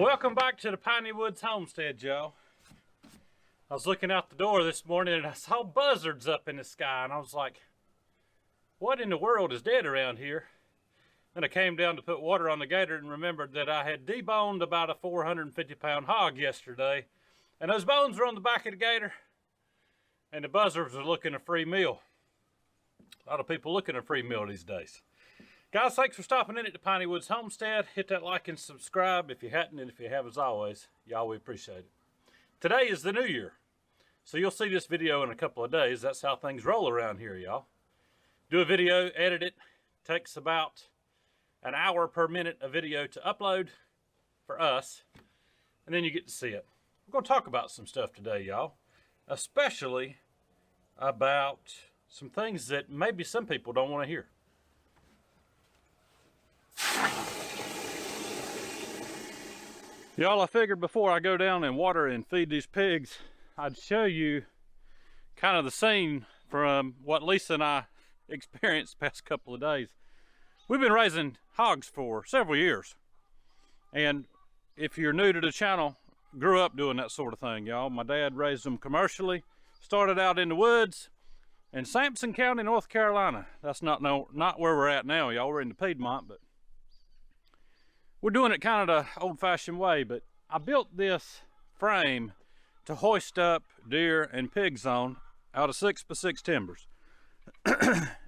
Welcome back to the Piney Woods Homestead, y'all. I was looking out the door this morning and I saw buzzards up in the sky, and I was like, what in the world is dead around here? And I came down to put water on the gator and remembered that I had deboned about a 450-pound hog yesterday, and those bones were on the back of the gator, and the buzzards are looking a free meal. A lot of people looking a free meal these days. Guys, thanks for stopping in at the Piney Woods Homestead. Hit that like and subscribe if you hadn't, and if you have, as always, y'all, we appreciate it. Today is the new year, so you'll see this video in a couple of days. That's how things roll around here, y'all. Do a video, edit it. Takes about an hour per minute of video to upload for us, and then you get to see it. We're going to talk about some stuff today, y'all, especially about some things that maybe some people don't want to hear. Y'all, I figured before I go down and water and feed these pigs, I'd show you kind of the scene from what Lisa and I experienced the past couple of days. We've been raising hogs for several years, and if you're new to the channel, grew up doing that sort of thing, y'all. My dad raised them commercially, started out in the woods in Sampson County, North Carolina. That's not where we're at now, y'all. We're in the Piedmont, but we're doing it kind of the old-fashioned way. But I built this frame to hoist up deer and pigs on out of 6x6 timbers.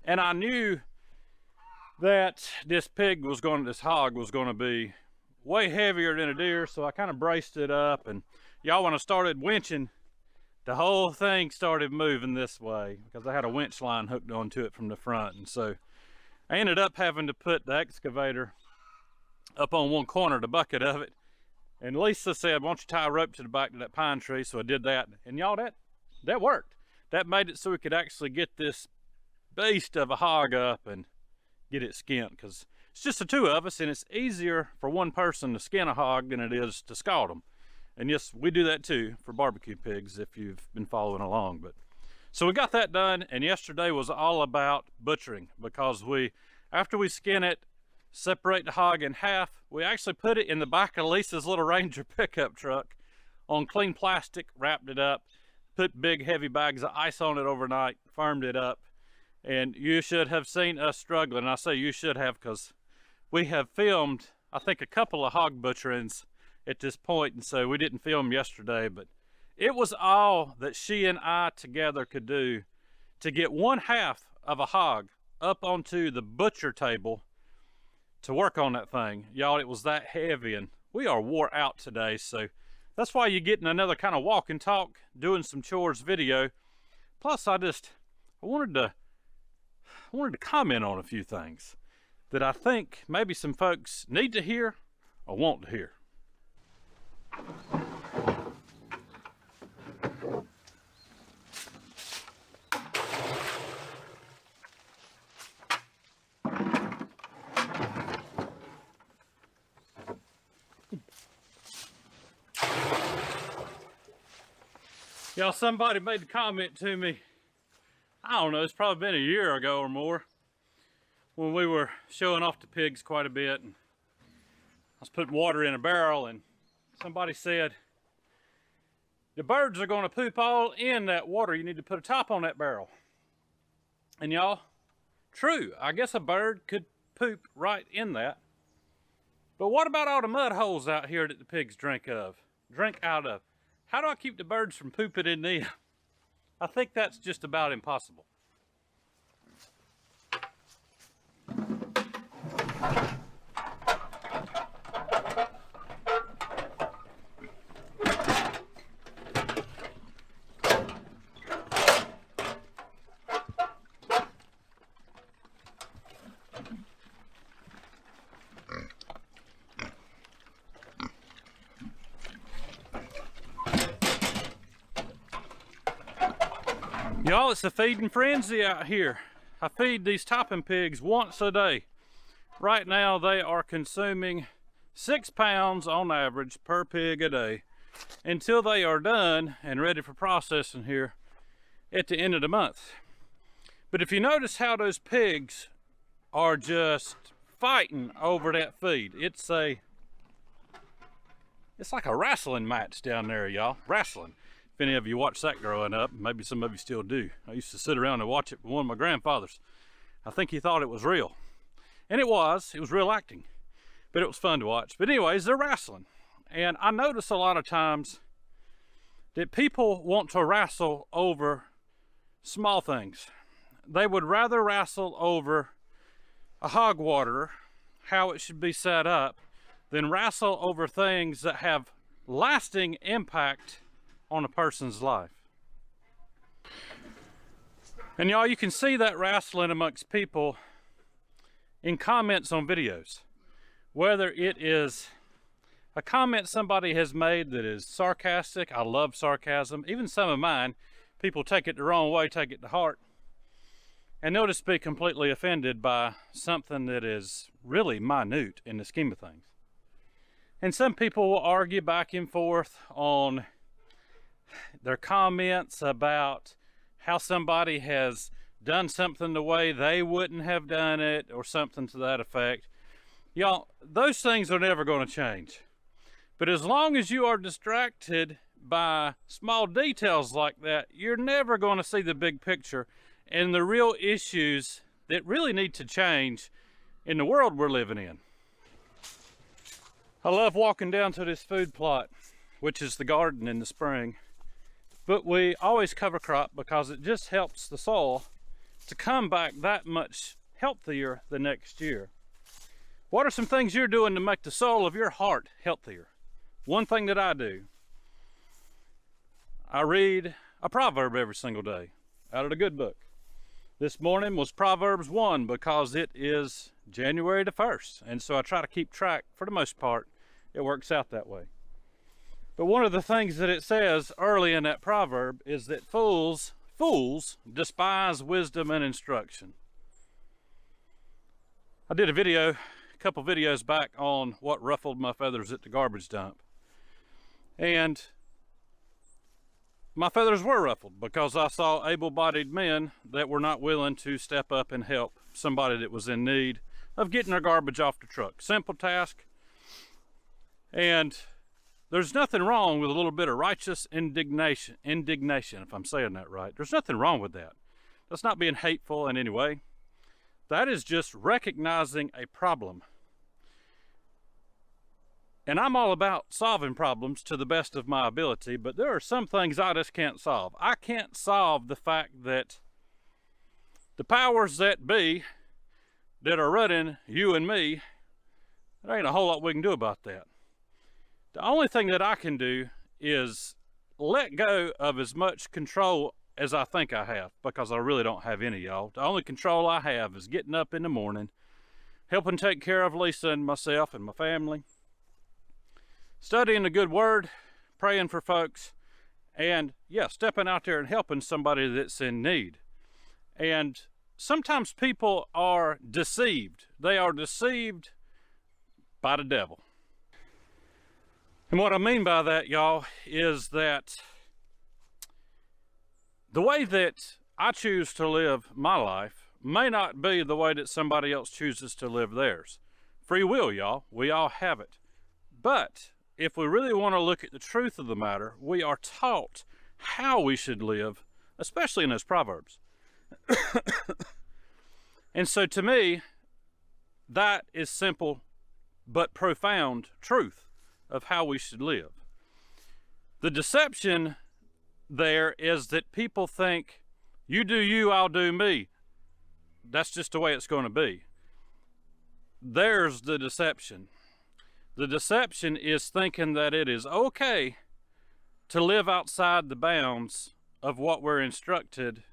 And I knew that this hog was going to be way heavier than a deer, so I kind of braced it up. And y'all, when I started winching, the whole thing started moving this way because I had a winch line hooked onto it from the front. And so I ended up having to put the excavator up on one corner, the bucket of it, and Lisa said, why don't you tie a rope to the back of that pine tree? So I did that, and y'all, that worked. That made it so we could actually get this beast of a hog up and get it skinned, because it's just the two of us, and it's easier for one person to skin a hog than it is to scald them. And yes, we do that too for barbecue pigs, if you've been following along. But so we got that done, and yesterday was all about butchering, because after we skin it, separate the hog in half, we actually put it in the back of Lisa's little Ranger pickup truck on clean plastic, wrapped it up, put big heavy bags of ice on it overnight, firmed it up, and you should have seen us struggling. I say you should have, because we have filmed, I think, a couple of hog butcherings at this point, and so we didn't film yesterday, but it was all that she and I together could do to get one half of a hog up onto the butcher table to work on that thing. Y'all, it was that heavy, and we are wore out today, so that's why you're getting another kind of walk and talk, doing some chores video. Plus, I wanted to comment on a few things that I think maybe some folks need to hear or want to hear. Y'all, somebody made a comment to me, I don't know, it's probably been a year ago or more, when we were showing off the pigs quite a bit, and I was putting water in a barrel, and somebody said, the birds are going to poop all in that water, you need to put a top on that barrel. And y'all, true, I guess a bird could poop right in that. But what about all the mud holes out here that the pigs drink out of? How do I keep the birds from pooping in them? I think that's just about impossible. Y'all, it's a feeding frenzy out here. I feed these topping pigs once a day. Right now they are consuming 6 pounds on average per pig a day until they are done and ready for processing here at the end of the month. But if you notice how those pigs are just fighting over that feed, it's It's like a wrestling match down there, y'all. Wrestling. If any of you watched that growing up, maybe some of you still do. I used to sit around and watch it with one of my grandfathers. I think he thought it was real. And it was real acting. But it was fun to watch. But anyways, they're wrestling. And I notice a lot of times that people want to wrestle over small things. They would rather wrestle over a hog waterer, how it should be set up, than wrestle over things that have lasting impact on a person's life. And y'all, you can see that wrestling amongst people in comments on videos. Whether it is a comment somebody has made that is sarcastic. I love sarcasm. Even some of mine, people take it the wrong way, take it to heart. And they'll just be completely offended by something that is really minute in the scheme of things. And some people will argue back and forth on their comments about how somebody has done something the way they wouldn't have done it, or something to that effect. Y'all, those things are never going to change. But as long as you are distracted by small details like that, you're never going to see the big picture and the real issues that really need to change in the world we're living in. I love walking down to this food plot, which is the garden in the spring. But we always cover crop because it just helps the soil to come back that much healthier the next year. What are some things you're doing to make the soul of your heart healthier? One thing that I do, I read a proverb every single day out of the good book. This morning was Proverbs 1 because it is January the 1st. And so I try to keep track. For the most part, it works out that way. But one of the things that it says early in that proverb is that fools despise wisdom and instruction. I did a couple videos back on what ruffled my feathers at the garbage dump. And my feathers were ruffled because I saw able-bodied men that were not willing to step up and help somebody that was in need of getting their garbage off the truck. Simple task. And there's nothing wrong with a little bit of righteous indignation, if I'm saying that right. There's nothing wrong with that. That's not being hateful in any way. That is just recognizing a problem. And I'm all about solving problems to the best of my ability, but there are some things I just can't solve. I can't solve the fact that the powers that be that are running you and me, there ain't a whole lot we can do about that. The only thing that I can do is let go of as much control as I think I have, because I really don't have any, y'all. The only control I have is getting up in the morning, helping take care of Lisa and myself and my family, studying the good word, praying for folks, and yeah, stepping out there and helping somebody that's in need. And sometimes people are deceived. They are deceived by the devil. And what I mean by that, y'all, is that the way that I choose to live my life may not be the way that somebody else chooses to live theirs. Free will, y'all. We all have it. But if we really want to look at the truth of the matter, we are taught how we should live, especially in those Proverbs. And so to me, that is simple but profound truth of how we should live. The deception there is that people think, you do you, I'll do me. That's just the way it's going to be. There's the deception. The deception is thinking that it is okay to live outside the bounds of what we're instructed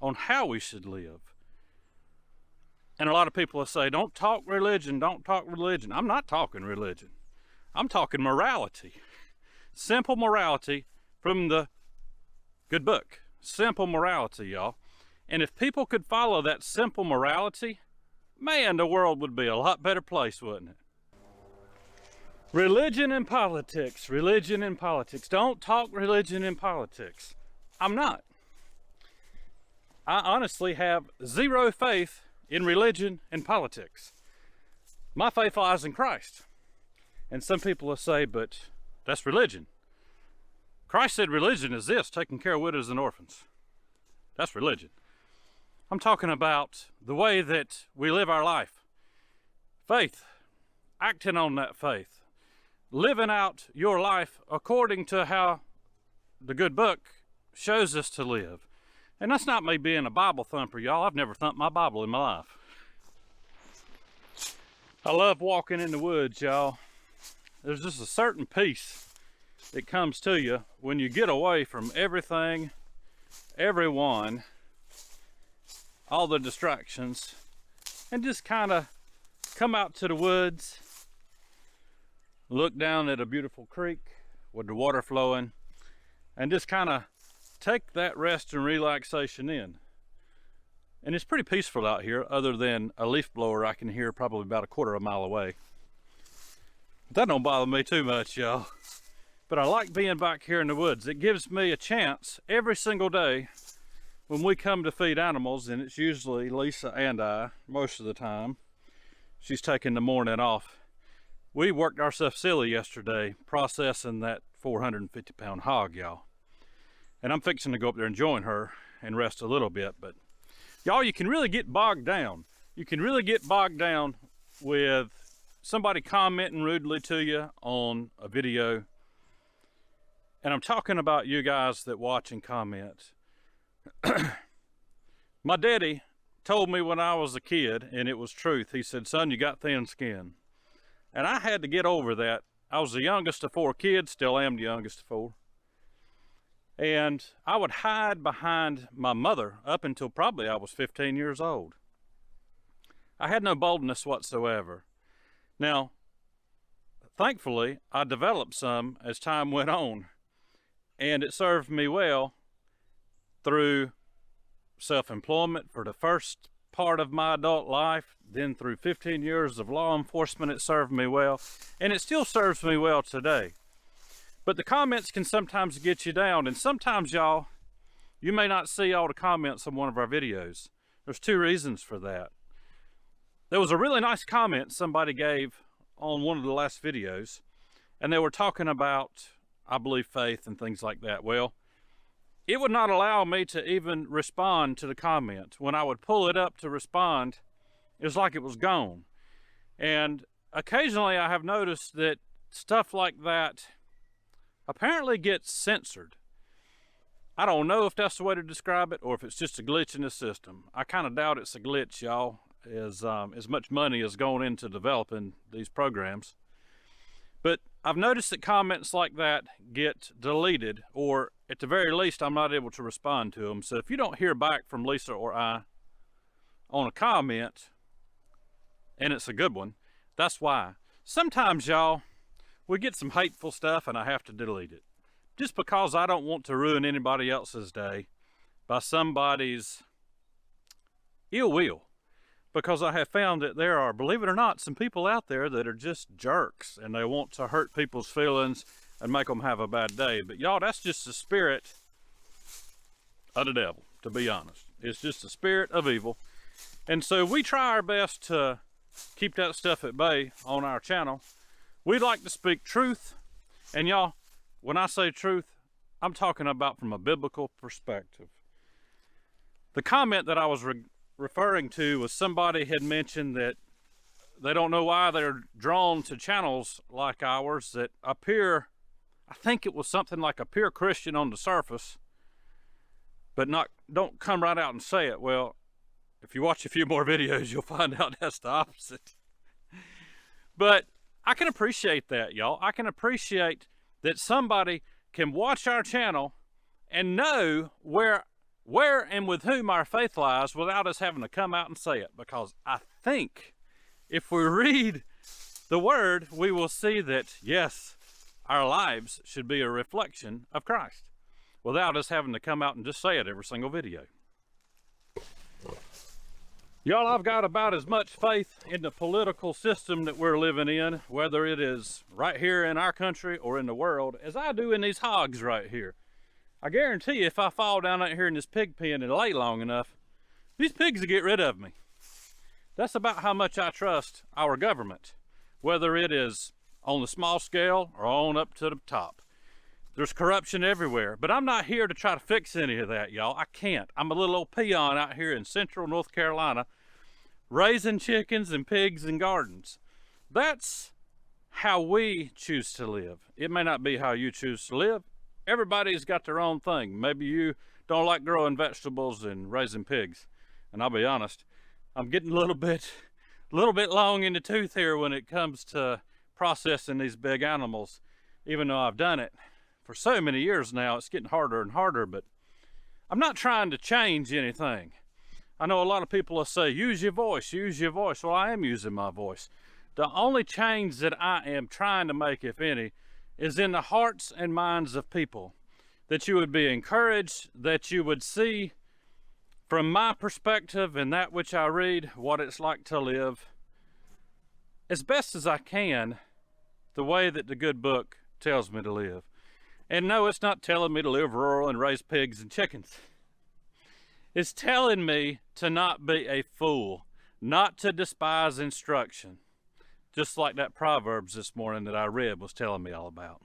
on how we should live. And a lot of people will say, don't talk religion, don't talk religion. I'm not talking religion. I'm talking morality. Simple morality from the good book. Simple morality, y'all. And if people could follow that simple morality, man, the world would be a lot better place, wouldn't it? Religion and politics, religion and politics. Don't talk religion and politics. I'm not. I honestly have zero faith in religion and politics. My faith lies in Christ. And some people will say, but That's religion. Christ said religion is this, taking care of widows and orphans. That's religion. I'm talking about the way that we live our life. Faith, acting on that faith, living out your life according to how the good book shows us to live. And that's not me being a Bible thumper, y'all. I've never thumped my Bible in my life. I love walking in the woods, y'all. There's just a certain peace that comes to you when you get away from everything, everyone, all the distractions, and just kind of come out to the woods, look down at a beautiful creek with the water flowing, and just kind of take that rest and relaxation in. And it's pretty peaceful out here, other than a leaf blower I can hear probably about a quarter of a mile away. But that don't bother me too much, y'all. But I like being back here in the woods. It gives me a chance every single day when we come to feed animals, and it's usually Lisa and I most of the time. She's taking the morning off. We worked ourselves silly yesterday processing that 450-pound hog, y'all. And I'm fixing to go up there and join her and rest a little bit. But y'all, you can really get bogged down. You can really get bogged down with somebody commenting rudely to you on a video. And I'm talking about you guys that watch and comment. My daddy told me when I was a kid, and it was truth, he said, son, you got thin skin. And I had to get over that. I was the youngest of 4 kids, still am the youngest of 4. And I would hide behind my mother up until probably I was 15 years old. I had no boldness whatsoever. Now, thankfully, I developed some as time went on, and it served me well through self-employment for the first part of my adult life, then through 15 years of law enforcement, it served me well, and it still serves me well today. But the comments can sometimes get you down, and sometimes, y'all, you may not see all the comments on one of our videos. There's 2 reasons for that. There was a really nice comment somebody gave on one of the last videos, and they were talking about, I believe, faith and things like that. Well, it would not allow me to even respond to the comment. When I would pull it up to respond, it was like it was gone. And occasionally I have noticed that stuff like that apparently gets censored. I don't know if that's the way to describe it or if it's just a glitch in the system. I kind of doubt it's a glitch, y'all, as much money has gone into developing these programs. But I've noticed that comments like that get deleted, or at the very least, I'm not able to respond to them. So if you don't hear back from Lisa or I on a comment, and it's a good one, that's why. Sometimes, y'all, we get some hateful stuff and I have to delete it. Just because I don't want to ruin anybody else's day by somebody's ill will. Because I have found that there are, believe it or not, some people out there that are just jerks and they want to hurt people's feelings and make them have a bad day. But y'all, that's just the spirit of the devil, to be honest. It's just the spirit of evil. And so we try our best to keep that stuff at bay on our channel. We like to speak truth. And y'all, when I say truth, I'm talking about from a biblical perspective. The comment that I was referring to was somebody had mentioned that they don't know why they're drawn to channels like ours that appear, I think it was something like appear Christian on the surface, but don't come right out and say it. Well, if you watch a few more videos, you'll find out that's the opposite. But I can appreciate that, y'all. I can appreciate that somebody can watch our channel and know where and with whom our faith lies without us having to come out and say it. Because I think if we read the word, we will see that, yes, our lives should be a reflection of Christ without us having to come out and just say it every single video. Y'all, I've got about as much faith in the political system that we're living in, whether it is right here in our country or in the world, as I do in these hogs right here. I guarantee you, if I fall down out here in this pig pen and lay long enough, these pigs will get rid of me. That's about how much I trust our government, whether it is on the small scale or on up to the top. There's corruption everywhere, but I'm not here to try to fix any of that, y'all. I can't. I'm a little old peon out here in central North Carolina raising chickens and pigs and gardens. That's how we choose to live. It may not be how you choose to live. Everybody's got their own thing. Maybe you don't like growing vegetables and raising pigs. And I'll be honest, I'm getting a little bit long in the tooth here when it comes to processing these big animals. Even though I've done it for so many years now, it's getting harder and harder, but I'm not trying to change anything. I know a lot of people will say, use your voice, use your voice. Well, I am using my voice. The only change that I am trying to make, if any, is in the hearts and minds of people. That you would be encouraged, that you would see from my perspective and that which I read, what it's like to live as best as I can, the way that the good book tells me to live. And no, it's not telling me to live rural and raise pigs and chickens. It's telling me to not be a fool, not to despise instruction. Just like that Proverbs this morning that I read was telling me all about.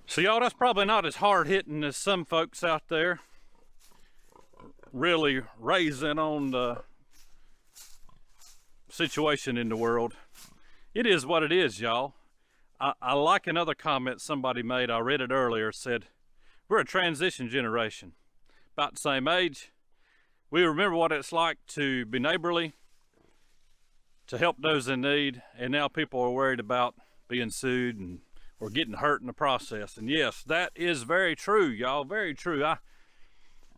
So y'all, that's probably not as hard hitting as some folks out there really raising on the situation in the world. It is what it is, y'all. I like another comment somebody made, I read it earlier, said, we're a transition generation, about the same age. We remember what it's like to be neighborly, to help those in need, and now people are worried about being sued or getting hurt in the process. And yes, that is very true, y'all, very true.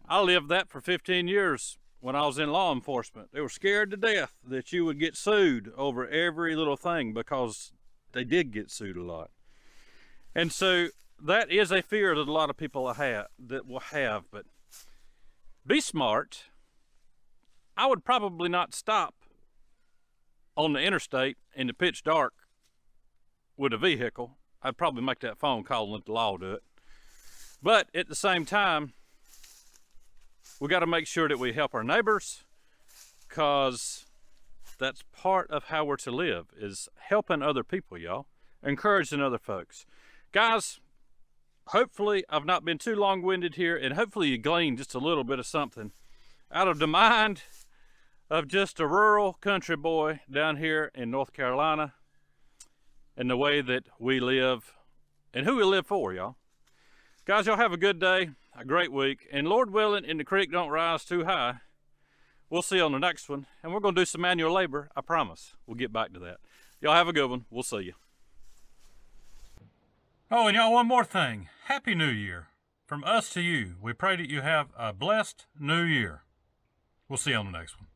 I lived that for 15 years when I was in law enforcement. They were scared to death that you would get sued over every little thing because they did get sued a lot. And so that is a fear that a lot of people will have, but be smart. I would probably not stop on the interstate in the pitch dark with a vehicle. I'd probably make that phone call and let the law do it. But at the same time, we got to make sure that we help our neighbors, because that's part of how we're to live, is helping other people, y'all, encouraging other folks. Guys, hopefully I've not been too long-winded here, and hopefully you gleaned just a little bit of something out of the mind of just a rural country boy down here in North Carolina, and the way that we live and who we live for, y'all. Guys, y'all have a good day, a great week, and Lord willing, and the creek don't rise too high, we'll see you on the next one, and we're going to do some manual labor, I promise. We'll get back to that. Y'all have a good one. We'll see you. Oh, and y'all, one more thing. Happy New Year. From us to you, we pray that you have a blessed new year. We'll see you on the next one.